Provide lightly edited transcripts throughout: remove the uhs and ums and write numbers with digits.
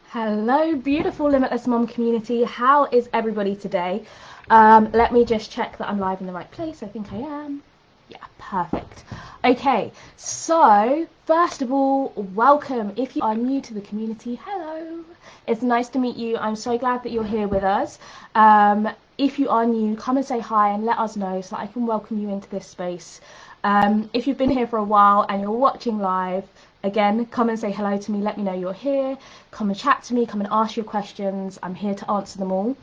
Hello, beautiful Limitless Mom community. How is everybody today? Let me just check that I'm live in the right place. I think I am. Yeah, perfect. Okay, so first of all, welcome. If you are new to the community, hello. It's nice to meet you. I'm so glad that you're here with us. If you are new, come and say hi and let us know so that I can welcome you into this space. If you've been here for a while and you're watching live, again, come and say hello to me. Let me know you're here. Come and chat to me. Come and ask your questions. I'm here to answer them all.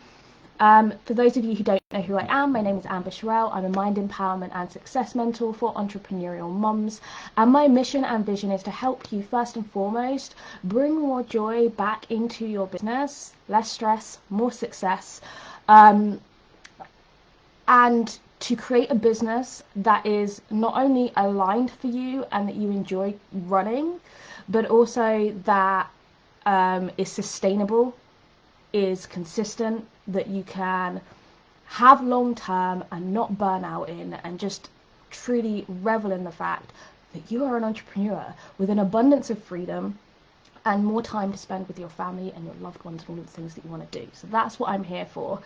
For those of you who don't know who I am, my name is Amber Sherelle. I'm a mind empowerment and success mentor for entrepreneurial mums. And my mission and vision is to help you, first and foremost, bring more joy back into your business, less stress, more success, and to create a business that is not only aligned for you and that you enjoy running, but also that is sustainable, is consistent, that you can have long term and not burn out in, and just truly revel in the fact that you are an entrepreneur with an abundance of freedom and more time to spend with your family and your loved ones and all of the things that you want to do. So that's what I'm here for.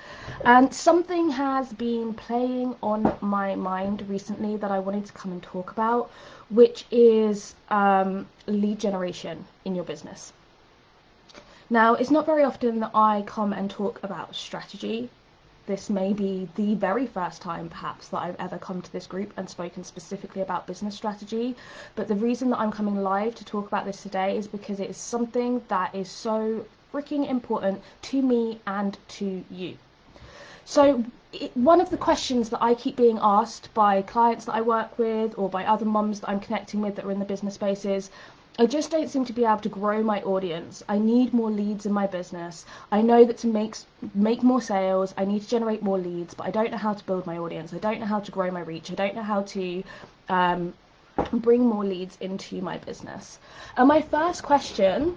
And something has been playing on my mind recently that I wanted to come and talk about, which is lead generation in your business. Now, it's not very often that I come and talk about strategy. This may be the very first time, perhaps, that I've ever come to this group and spoken specifically about business strategy. But the reason that I'm coming live to talk about this today is because it is something that is so freaking important to me and to you. So one of the questions that I keep being asked by clients that I work with or by other mums that I'm connecting with that are in the business space is, I just don't seem to be able to grow my audience. I need more leads in my business. I know that to make more sales, I need to generate more leads, but I don't know how to build my audience. I don't know how to grow my reach. I don't know how to bring more leads into my business. And my first question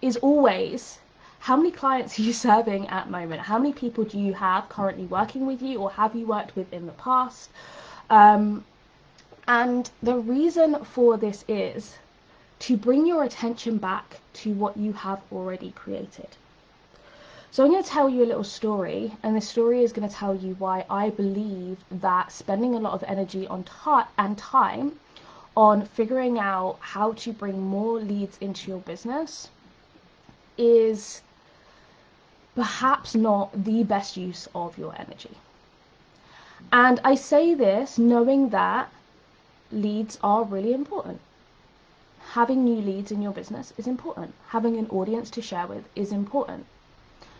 is always, how many clients are you serving at the moment? How many people do you have currently working with you, or have you worked with in the past? And the reason for this is to bring your attention back to what you have already created. So I'm going to tell you a little story, and this story is going to tell you why I believe that spending a lot of energy on time on figuring out how to bring more leads into your business is perhaps not the best use of your energy. And I say this knowing that leads are really important. Having new leads in your business is important. Having an audience to share with is important.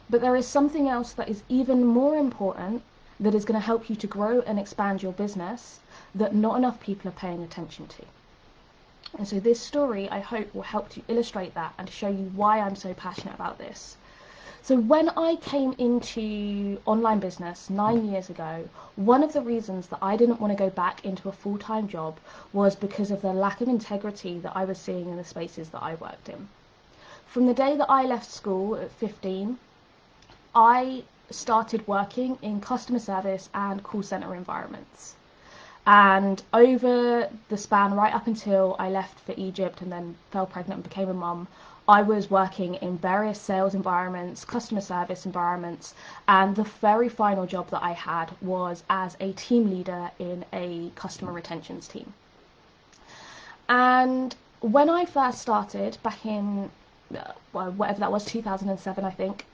But there is something else that is even more important that is going to help you to grow and expand your business that not enough people are paying attention to. And so this story, I hope, will help to illustrate that and show you why I'm so passionate about this. So when I came into online business 9 years ago, one of the reasons that I didn't want to go back into a full-time job was because of the lack of integrity that I was seeing in the spaces that I worked in. From the day that I left school at 15, I started working in customer service and call center environments. And over the span right up until I left for Egypt and then fell pregnant and became a mum, I was working in various sales environments, customer service environments, and the very final job that I had was as a team leader in a customer retentions team. And when I first started back in, whatever that was, 2007, I think,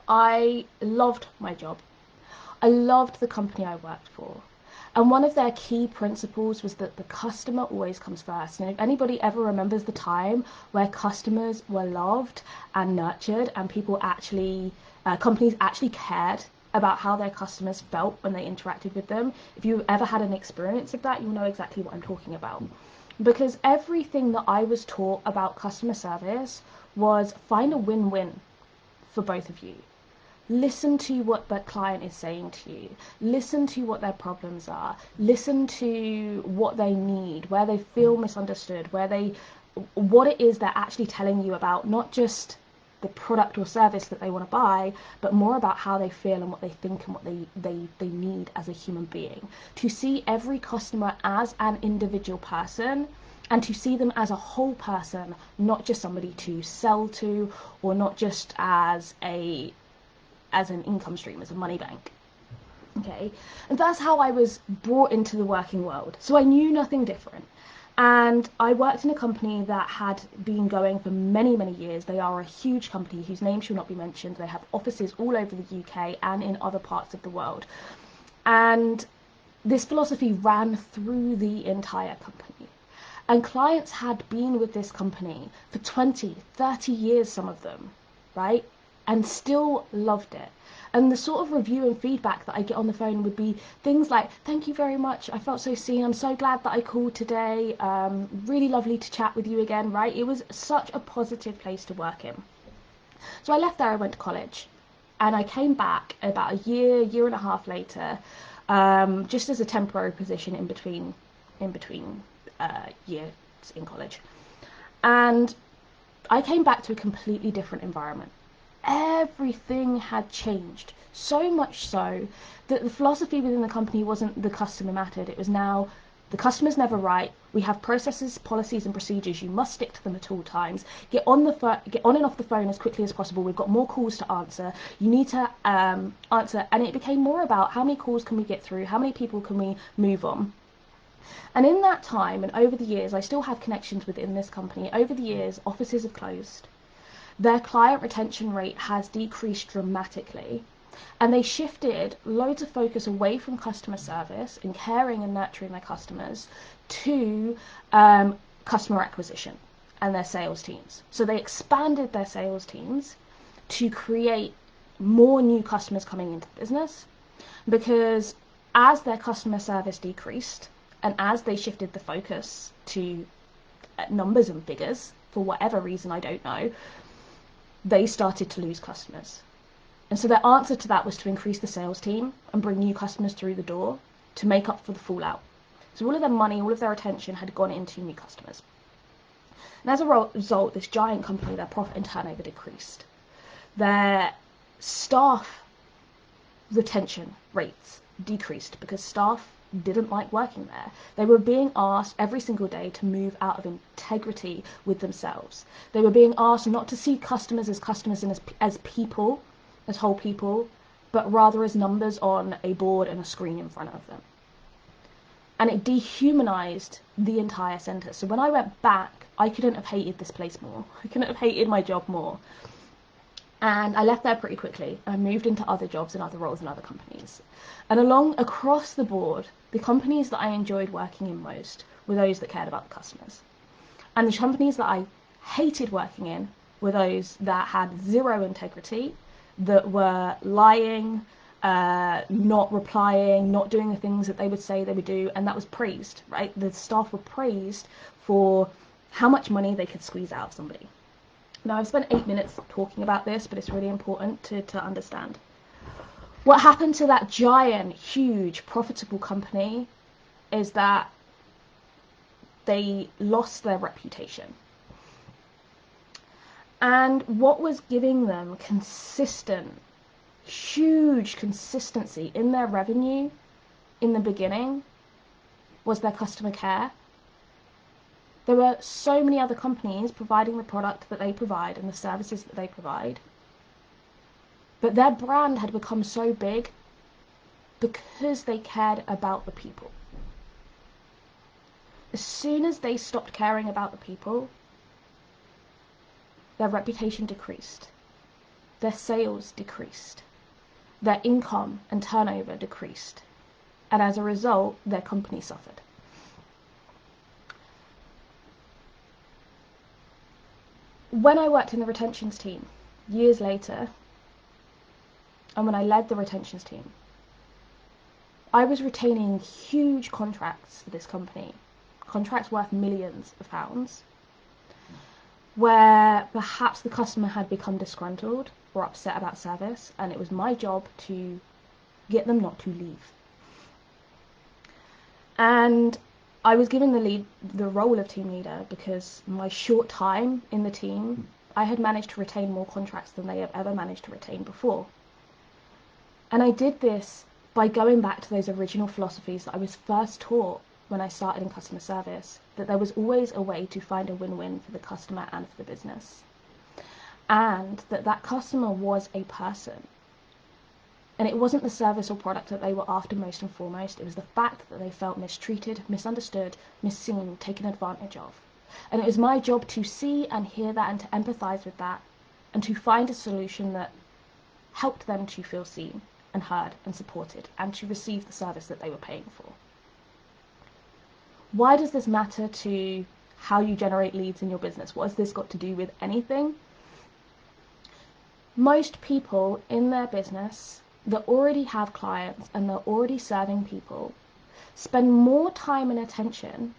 I loved my job. I loved the company I worked for. And one of their key principles was that the customer always comes first. And if anybody ever remembers the time where customers were loved and nurtured and people actually, companies actually cared about how their customers felt when they interacted with them, if you've ever had an experience of that, you'll know exactly what I'm talking about. Because everything that I was taught about customer service was find a win-win for both of you. Listen to what that client is saying to you. Listen to what their problems are. Listen to what they need, where they feel misunderstood, what it is they're actually telling you about, not just the product or service that they want to buy, but more about how they feel and what they think and what they need as a human being. To see every customer as an individual person, and to see them as a whole person, not just somebody to sell to, or not just as an income stream, as a money bank. Okay, and that's how I was brought into the working world. So I knew nothing different. And I worked in a company that had been going for many, many years. They are a huge company whose name shall not be mentioned. They have offices all over the UK and in other parts of the world. And this philosophy ran through the entire company. And clients had been with this company for 20, 30 years, some of them, right? And still loved it. And the sort of review and feedback that I get on the phone would be things like, thank you very much, I felt so seen, I'm so glad that I called today, really lovely to chat with you again, right? It was such a positive place to work in. So I left there, I went to college, and I came back about a year and a half later, just as a temporary position in between years in college. And I came back to a completely different environment. Everything had changed, so much so that the philosophy within the company wasn't the customer mattered. It was now the customer's never right. We have processes, policies and procedures. You must stick to them at all times. Get on and off the phone as quickly as possible. We've got more calls to answer. You need to answer. And it became more about how many calls can we get through? How many people can we move on? And in that time, and over the years, I still have connections within this company. Over the years, offices have closed. Their client retention rate has decreased dramatically, and they shifted loads of focus away from customer service and caring and nurturing their customers to customer acquisition and their sales teams. So they expanded their sales teams to create more new customers coming into the business, because as their customer service decreased and as they shifted the focus to numbers and figures, for whatever reason, I don't know, they started to lose customers. And so their answer to that was to increase the sales team and bring new customers through the door to make up for the fallout. So all of their money, all of their attention had gone into new customers. And as a result, this giant company, their profit and turnover decreased. Their staff retention rates decreased because staff didn't like working there. They were being asked every single day to move out of integrity with themselves. They were being asked not to see customers and as people, as whole people, but rather as numbers on a board and a screen in front of them. And it dehumanized the entire centre. So when I went back, I couldn't have hated this place more. I couldn't have hated my job more. And I left there pretty quickly. I moved into other jobs and other roles in other companies. And across the board, the companies that I enjoyed working in most were those that cared about the customers. And the companies that I hated working in were those that had zero integrity, that were lying, not replying, not doing the things that they would say they would do, and that was praised, right? The staff were praised for how much money they could squeeze out of somebody. Now, I've spent 8 minutes talking about this, but it's really important to understand. What happened to that giant, huge, profitable company is that they lost their reputation. And what was giving them consistent, huge consistency in their revenue in the beginning was their customer care. There were so many other companies providing the product that they provide and the services that they provide. But their brand had become so big because they cared about the people. As soon as they stopped caring about the people, their reputation decreased. Their sales decreased. Their income and turnover decreased. And as a result, their company suffered. When I worked in the retentions team, years later, and when I led the retentions team, I was retaining huge contracts for this company, contracts worth millions of pounds, where perhaps the customer had become disgruntled or upset about service, and it was my job to get them not to leave. And I was given the role of team leader because my short time in the team I had managed to retain more contracts than they have ever managed to retain before. And I did this by going back to those original philosophies that I was first taught when I started in customer service, that there was always a way to find a win-win for the customer and for the business. And that customer was a person. And it wasn't the service or product that they were after most and foremost. It was the fact that they felt mistreated, misunderstood, misseen, taken advantage of. And it was my job to see and hear that and to empathize with that and to find a solution that helped them to feel seen and heard and supported and to receive the service that they were paying for. Why does this matter to how you generate leads in your business? What has this got to do with anything? Most people in their business that already have clients and they're already serving people spend more time and attention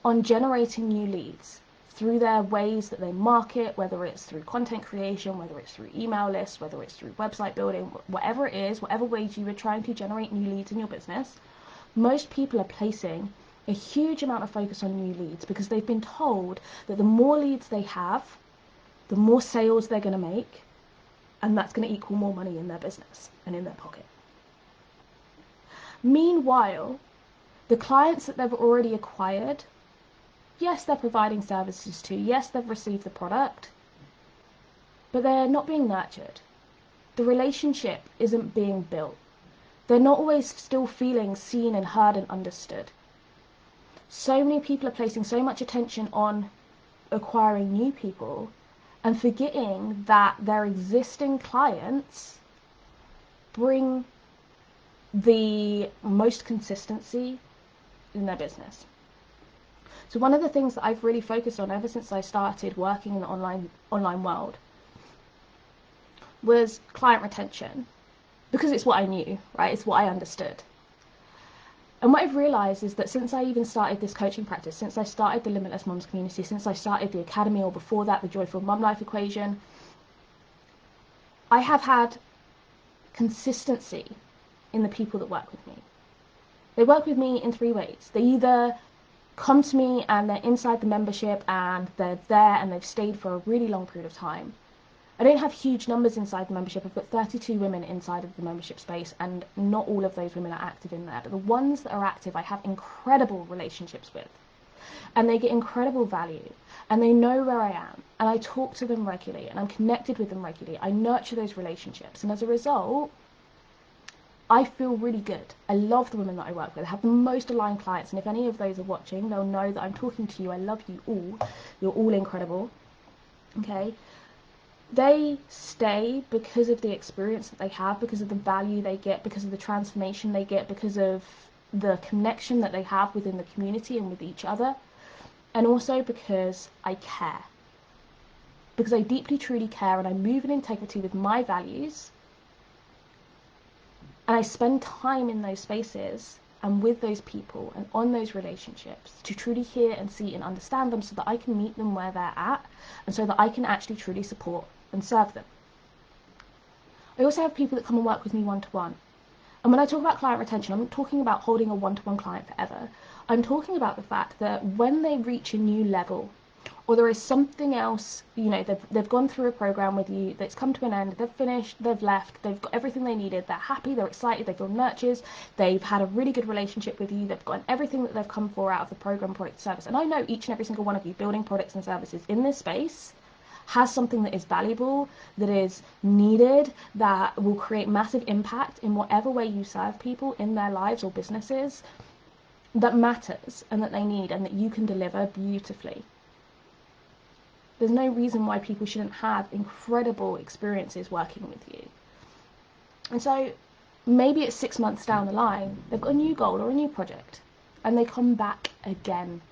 on generating new leads through their ways that they market, whether it's through content creation, whether it's through email lists, whether it's through website building, whatever it is, whatever ways you are trying to generate new leads in your business. Most people are placing a huge amount of focus on new leads because they've been told that the more leads they have, the more sales they're going to make, and that's going to equal more money in their business and in their pocket. Meanwhile, the clients that they've already acquired, yes, they're providing services to, yes, they've received the product, but they're not being nurtured. The relationship isn't being built. They're not always still feeling seen and heard and understood. So many people are placing so much attention on acquiring new people and forgetting that their existing clients bring the most consistency in their business. So one of the things that I've really focused on ever since I started working in the online world was client retention, because it's what I knew, right? It's what I understood. And what I've realized is that since I even started this coaching practice, since I started the Limitless Moms community, since I started the Academy, or before that, the Joyful Mum Life Equation, I have had consistency in the people that work with me. They work with me in three ways. They either come to me and they're inside the membership and they're there and they've stayed for a really long period of time. I don't have huge numbers inside the membership. I've got 32 women inside of the membership space, and not all of those women are active in there. But the ones that are active, I have incredible relationships with. And they get incredible value. And they know where I am. And I talk to them regularly. And I'm connected with them regularly. I nurture those relationships. And as a result, I feel really good. I love the women that I work with. I have the most aligned clients. And if any of those are watching, they'll know that I'm talking to you. I love you all. You're all incredible. Okay? They stay because of the experience that they have, because of the value they get, because of the transformation they get, because of the connection that they have within the community and with each other, and also because I care. Because I deeply, truly care, and I move in integrity with my values, and I spend time in those spaces and with those people and on those relationships to truly hear and see and understand them so that I can meet them where they're at, and so that I can actually truly support and serve them. I also have people that come and work with me one-to-one. And when I talk about client retention, I'm not talking about holding a one-to-one client forever. I'm talking about the fact that when they reach a new level, or there is something else, you know, they've gone through a program with you that's come to an end, they've finished, they've left, they've got everything they needed, they're happy, they're excited, they feel nurtured, they've had a really good relationship with you, they've gotten everything that they've come for out of the program, product, service. And I know each and every single one of you building products and services in this space has something that is valuable, that is needed, that will create massive impact in whatever way you serve people in their lives or businesses, that matters and that they need and that you can deliver beautifully. There's no reason why people shouldn't have incredible experiences working with you. And so maybe it's 6 months down the line, they've got a new goal or a new project, and they come back again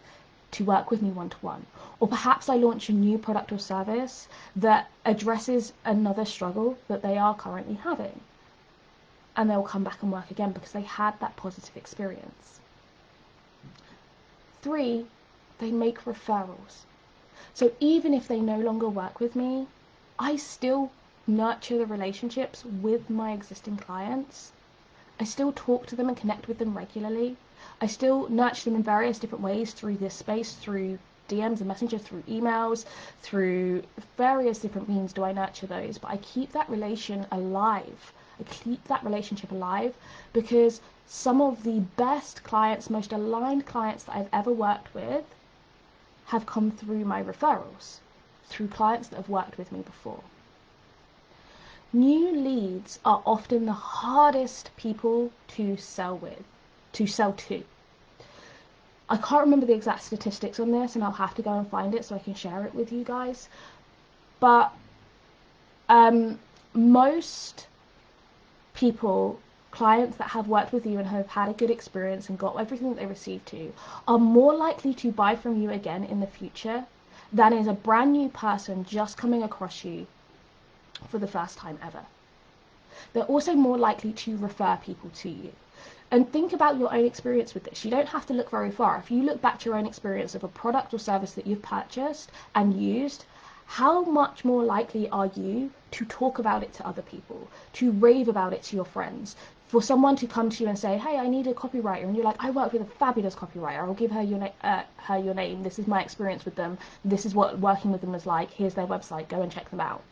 to work with me one-to-one. Or perhaps I launch a new product or service that addresses another struggle that they are currently having. And they'll come back and work again because they had that positive experience. 3, they make referrals. So even if they no longer work with me, I still nurture the relationships with my existing clients. I still talk to them and connect with them regularly. I still nurture them in various different ways through this space, through DMs and Messenger, through emails, through various different means do I nurture those. But I keep that relation alive. I keep that relationship alive because some of the best clients, most aligned clients that I've ever worked with have come through my referrals, through clients that have worked with me before. New leads are often the hardest people to sell to. I can't remember the exact statistics on this, and I'll have to go and find it so I can share it with you guys. But most people, clients that have worked with you and have had a good experience and got everything that they received to, are more likely to buy from you again in the future than is a brand new person just coming across you for the first time ever. They're also more likely to refer people to you. And think about your own experience with this. You don't have to look very far. If you look back to your own experience of a product or service that you've purchased and used, how much more likely are you to talk about it to other people, to rave about it to your friends, for someone to come to you and say, hey, I need a copywriter, and you're like, I work with a fabulous copywriter, I'll give her your name, this is my experience with them, this is what working with them is like, here's their website, go and check them out.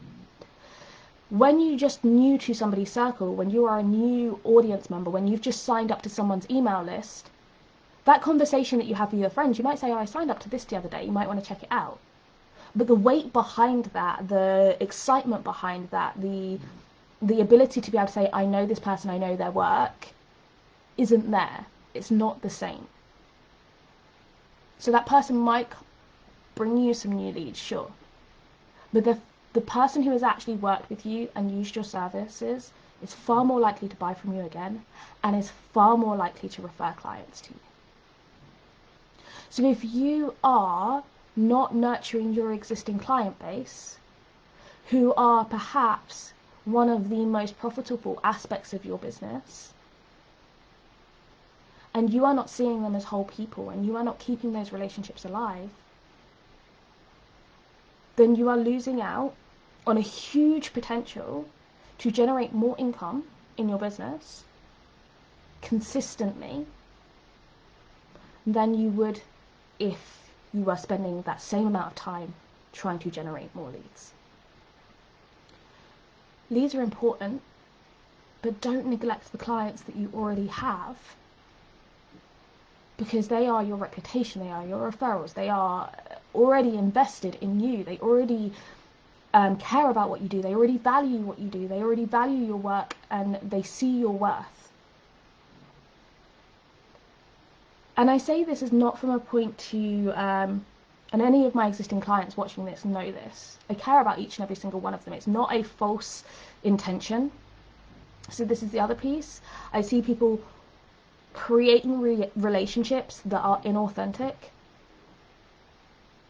When you're just new to somebody's circle, when you are a new audience member, when you've just signed up to someone's email list, that conversation that you have with your friends, you might say, oh, I signed up to this the other day, you might want to check it out. But the weight behind that, the excitement behind that, the ability to be able to say, I know this person, I know their work, isn't there. It's not the same. So that person might bring you some new leads, sure. But the person who has actually worked with you and used your services is far more likely to buy from you again and is far more likely to refer clients to you. So if you are not nurturing your existing client base, who are perhaps one of the most profitable aspects of your business, and you are not seeing them as whole people, and you are not keeping those relationships alive, then you are losing out on a huge potential to generate more income in your business consistently than you would if you were spending that same amount of time trying to generate more leads. Leads are important, but don't neglect the clients that you already have, because they are your reputation, they are your referrals, they are already invested in you, they already care about what you do, they already value what you do, they already value your work, and they see your worth. And I say this is not from a point to, and any of my existing clients watching this know this, I care about each and every single one of them. It's not a false intention. So this is the other piece. I see people creating relationships that are inauthentic,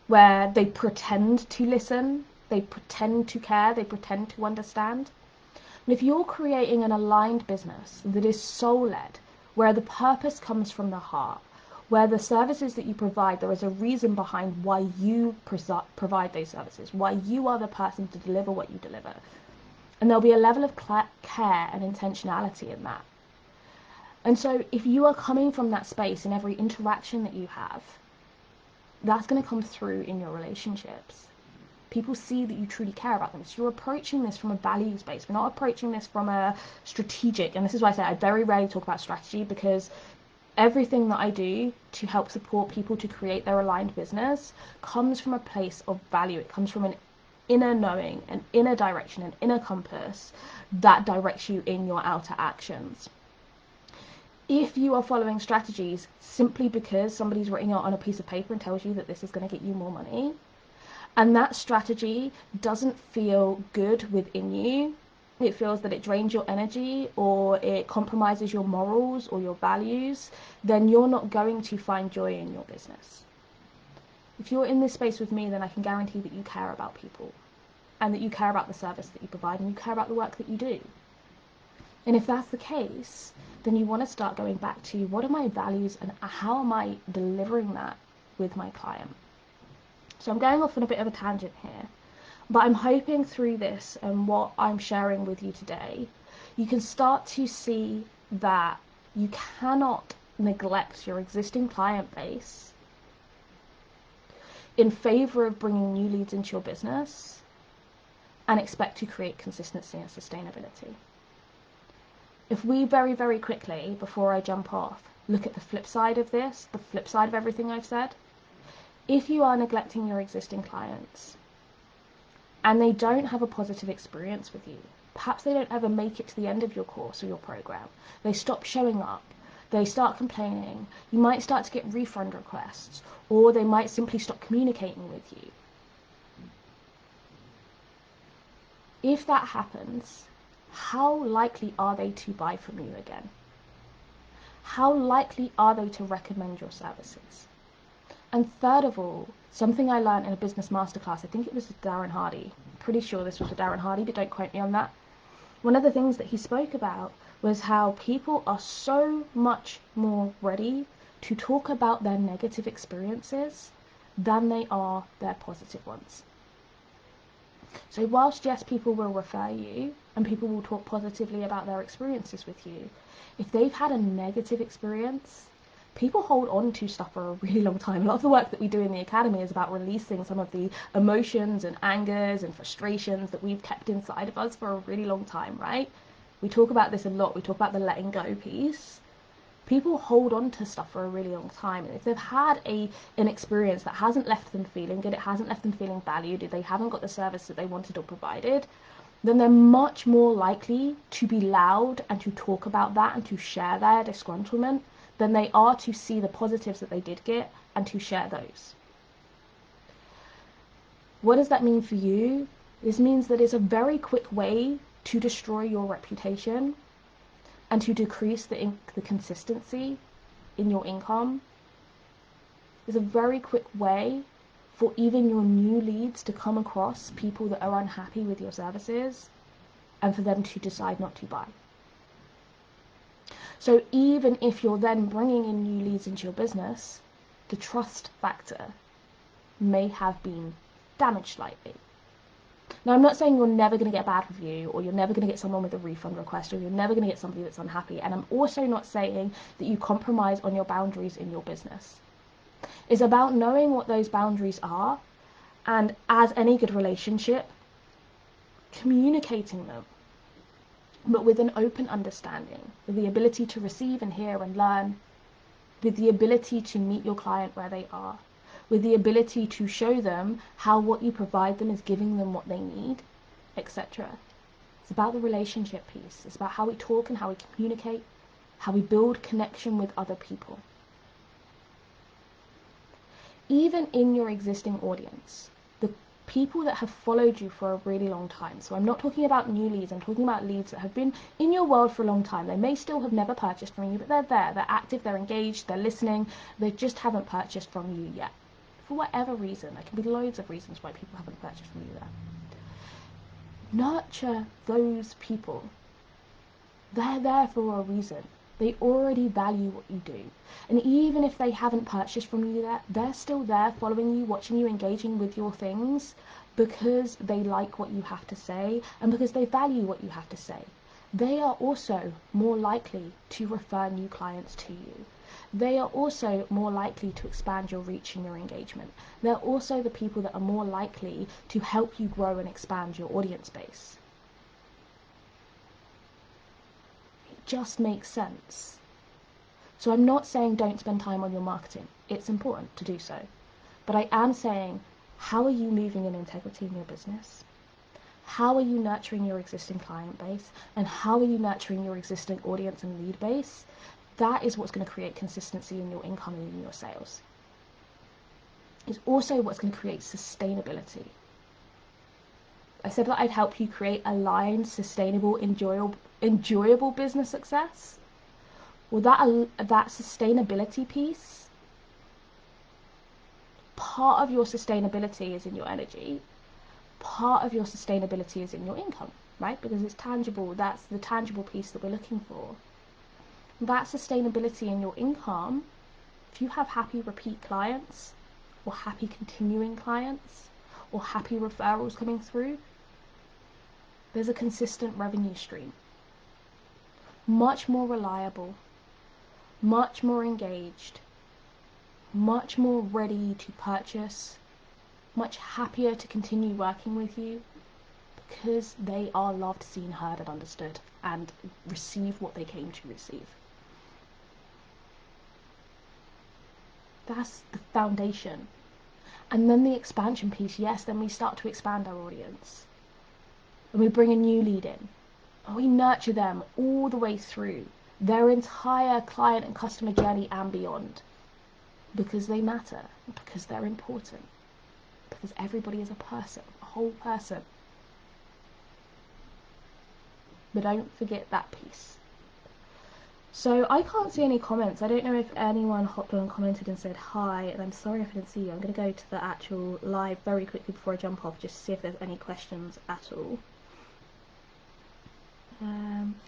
where they pretend to listen, they pretend to care, they pretend to understand. And if you're creating an aligned business that is soul-led, where the purpose comes from the heart, where the services that you provide, there is a reason behind why you provide those services, why you are the person to deliver what you deliver. And there'll be a level of care and intentionality in that. And so if you are coming from that space in every interaction that you have, that's going to come through in your relationships. People see that you truly care about them. So you're approaching this from a values base. We're not approaching this from a strategic, and this is why I say I very rarely talk about strategy, because everything that I do to help support people to create their aligned business comes from a place of value. It comes from an inner knowing, an inner direction, an inner compass that directs you in your outer actions. If you are following strategies simply because somebody's written it on a piece of paper and tells you that this is going to get you more money, and that strategy doesn't feel good within you, it feels that it drains your energy or it compromises your morals or your values, then you're not going to find joy in your business. If you're in this space with me, then I can guarantee that you care about people and that you care about the service that you provide and you care about the work that you do. And if that's the case, then you want to start going back to what are my values and how am I delivering that with my client. So I'm going off on a bit of a tangent here, but I'm hoping through this and what I'm sharing with you today, you can start to see that you cannot neglect your existing client base. in favor of bringing new leads into your business and expect to create consistency and sustainability. If we very, very quickly, before I jump off, look at the flip side of this, the flip side of everything I've said, if you are neglecting your existing clients and they don't have a positive experience with you, perhaps they don't ever make it to the end of your course or your program, they stop showing up, they start complaining, you might start to get refund requests, or they might simply stop communicating with you. If that happens, how likely are they to buy from you again? How likely are they to recommend your services? And third of all, something I learned in a business masterclass, I think it was with Darren Hardy, I'm pretty sure this was with Darren Hardy, but don't quote me on that. One of the things that he spoke about was how people are so much more ready to talk about their negative experiences than they are their positive ones. So whilst, yes, people will refer you and people will talk positively about their experiences with you, if they've had a negative experience, people hold on to stuff for a really long time. A lot of the work that we do in the academy is about releasing some of the emotions and angers and frustrations that we've kept inside of us for a really long time, right? We talk about this a lot. We talk about the letting go piece. People hold on to stuff for a really long time, and if they've had an experience that hasn't left them feeling good, it hasn't left them feeling valued, if they haven't got the service that they wanted or provided, then they're much more likely to be loud and to talk about that and to share their disgruntlement than they are to see the positives that they did get and to share those. What does that mean for you? This means that it's a very quick way to destroy your reputation and to decrease the consistency in your income. It's a very quick way for even your new leads to come across people that are unhappy with your services and for them to decide not to buy. So even if you're then bringing in new leads into your business, the trust factor may have been damaged slightly. Now, I'm not saying you're never going to get a bad review, or you're never going to get someone with a refund request, or you're never going to get somebody that's unhappy. And I'm also not saying that you compromise on your boundaries in your business. It's about knowing what those boundaries are, and as any good relationship, communicating them, but with an open understanding, with the ability to receive and hear and learn, with the ability to meet your client where they are, with the ability to show them how what you provide them is giving them what they need, etc. It's about the relationship piece. It's about how we talk and how we communicate, how we build connection with other people. Even in your existing audience, the people that have followed you for a really long time, so I'm not talking about new leads, I'm talking about leads that have been in your world for a long time. They may still have never purchased from you, but they're there, they're active, they're engaged, they're listening, they just haven't purchased from you yet. For whatever reason, there can be loads of reasons why people haven't purchased from you there. Nurture those people. They're there for a reason. They already value what you do. And even if they haven't purchased from you there, they're still there following you, watching you, engaging with your things because they like what you have to say and because they value what you have to say. They are also more likely to refer new clients to you. They are also more likely to expand your reach and your engagement. They're also the people that are more likely to help you grow and expand your audience base. It just makes sense. So I'm not saying don't spend time on your marketing. It's important to do so. But I am saying, how are you moving in integrity in your business? How are you nurturing your existing client base? And how are you nurturing your existing audience and lead base? That is what's going to create consistency in your income and in your sales. It's also what's going to create sustainability. I said that I'd help you create aligned, sustainable, enjoyable business success. Well, that sustainability piece, part of your sustainability is in your energy, part of your sustainability is in your income, right? Because it's tangible. That's the tangible piece that we're looking for. That sustainability in your income, if you have happy repeat clients or happy continuing clients or happy referrals coming through, there's a consistent revenue stream. Much more reliable, much more engaged, much more ready to purchase much happier to continue working with you, because they are loved, seen, heard, and understood, and receive what they came to receive. That's the foundation. And then the expansion piece, yes, then we start to expand our audience. And we bring a new lead in. And we nurture them all the way through their entire client and customer journey and beyond. Because they matter, because they're important, because everybody is a person, a whole person. But don't forget that piece. So I can't see any comments. I don't know if anyone hopped on and commented and said hi, and I'm sorry if I didn't see you. I'm going to go to the actual live very quickly before I jump off, just to see if there's any questions at all.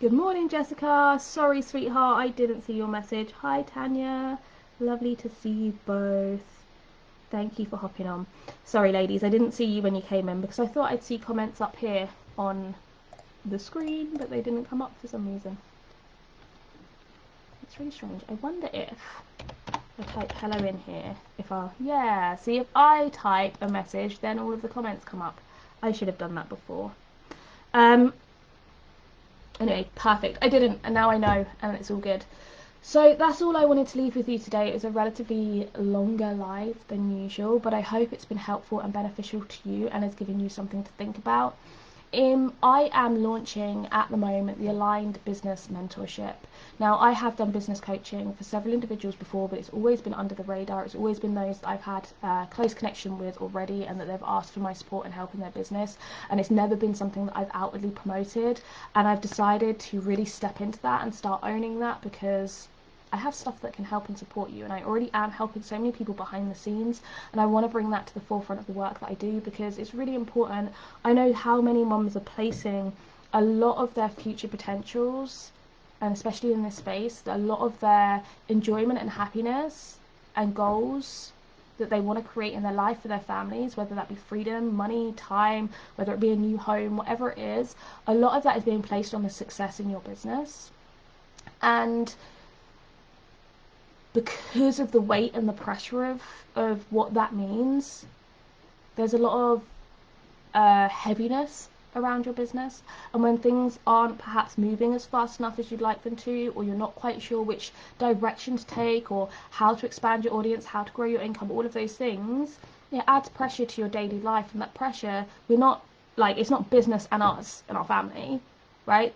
Good morning, Jessica. Sorry, sweetheart, I didn't see your message. Hi, Tanya. Lovely to see you both. Thank you for hopping on. Sorry, ladies, I didn't see you when you came in because I thought I'd see comments up here on the screen, but they didn't come up for some reason. It's really strange. I wonder if I type hello in here, see, if I type a message, then all of the comments come up. I should have done that before. Anyway, perfect. I didn't, and now I know, and it's all good. So that's all I wanted to leave with you today. It was a relatively longer live than usual, but I hope it's been helpful and beneficial to you and has given you something to think about. I am launching at the moment the Aligned Business Mentorship. Now, I have done business coaching for several individuals before, but it's always been under the radar. It's always been those that I've had a close connection with already and that they've asked for my support and help in their business. And it's never been something that I've outwardly promoted. And I've decided to really step into that and start owning that, because I have stuff that can help and support you, and I already am helping so many people behind the scenes, and I want to bring that to the forefront of the work that I do, because it's really important. I know how many mums are placing a lot of their future potentials, and especially in this space, a lot of their enjoyment and happiness and goals that they want to create in their life for their families, whether that be freedom, money, time, whether it be a new home, whatever it is, a lot of that is being placed on the success in your business. And because of the weight and the pressure of what that means, there's a lot of heaviness around your business. And when things aren't perhaps moving as fast enough as you'd like them to, or you're not quite sure which direction to take, or how to expand your audience, how to grow your income, all of those things, it adds pressure to your daily life. And that pressure, it's not business and us and our family, right?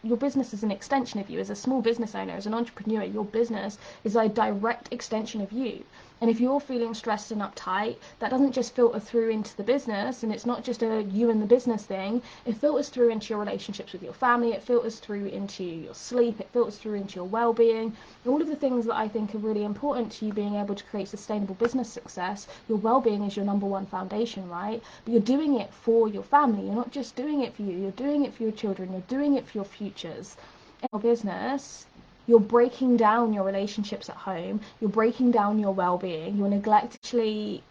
Your business is an extension of you. As a small business owner, as an entrepreneur, your business is a direct extension of you. And if you're feeling stressed and uptight, that doesn't just filter through into the business, and it's not just a you and the business thing. It filters through into your relationships with your family, it filters through into your sleep, it filters through into your well-being, all of the things that I think are really important to you being able to create sustainable business success. Your well-being is your number one foundation, right? But you're doing it for your family. You're not just doing it for you, you're doing it for your children, you're doing it for your futures. In your business, you're breaking down your relationships at home, you're breaking down your well-being, you're neglectfully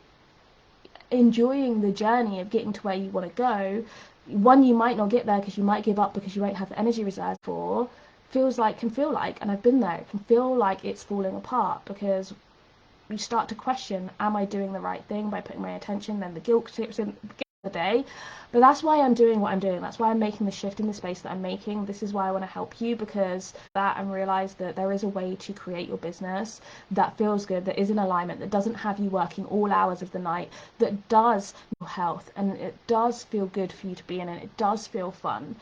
enjoying the journey of getting to where you want to go. One, you might not get there because you might give up because you won't have the energy reserve for. Can feel like, and I've been there, it can feel like it's falling apart, because you start to question, am I doing the right thing by putting my attention? Then the guilt slips in the day. But that's why I'm doing what I'm doing. That's why I'm making the shift in the space that I'm making. This is why I want to help you, because that, and realize that there is a way to create your business that feels good, that is in alignment, that doesn't have you working all hours of the night, that does your health, and it does feel good for you to be in, and it does feel fun.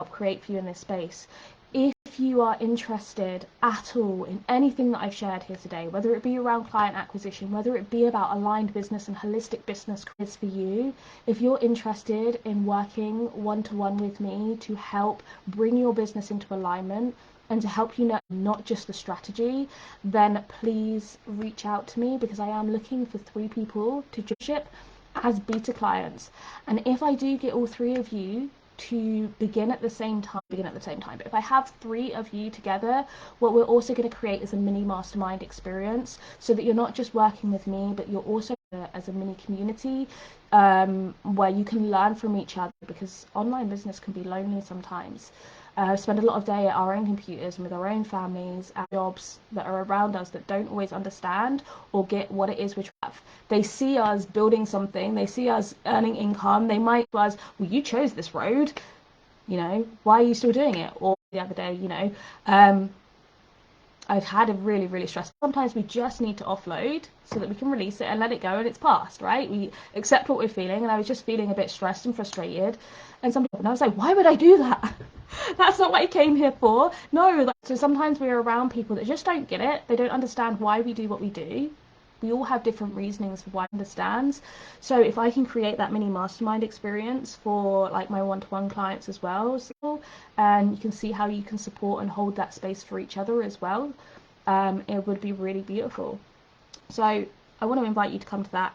I'll create for you in this space. If you are interested at all in anything that I've shared here today, whether it be around client acquisition, whether it be about aligned business and holistic business careers for you, if you're interested in working one-to-one with me to help bring your business into alignment and to help you know not just the strategy, then please reach out to me, because I am looking for 3 people to ship as beta clients. And if I do get all 3 of you to begin at the same time. But if I have 3 of you together, what we're also going to create is a mini mastermind experience, so that you're not just working with me, but you're also as a mini community where you can learn from each other, because online business can be lonely sometimes. spend a lot of day at our own computers and with our own families and jobs that are around us that don't always understand or get what it is we have. They see us building something, they see us earning income, they might us, well, you chose this road, why are you still doing it? Or the other day, I've had a really, really stressful. Sometimes we just need to offload so that we can release it and let it go and it's past, right? We accept what we're feeling, and I was just feeling a bit stressed and frustrated. And I was like, why would I do that? That's not what I came here for. No, so sometimes we're around people that just don't get it. They don't understand why we do what we do. We all have different reasonings for why it understands. So if I can create that mini mastermind experience for like my one-to-one clients as well, and you can see how you can support and hold that space for each other as well, it would be really beautiful. So I want to invite you to come to that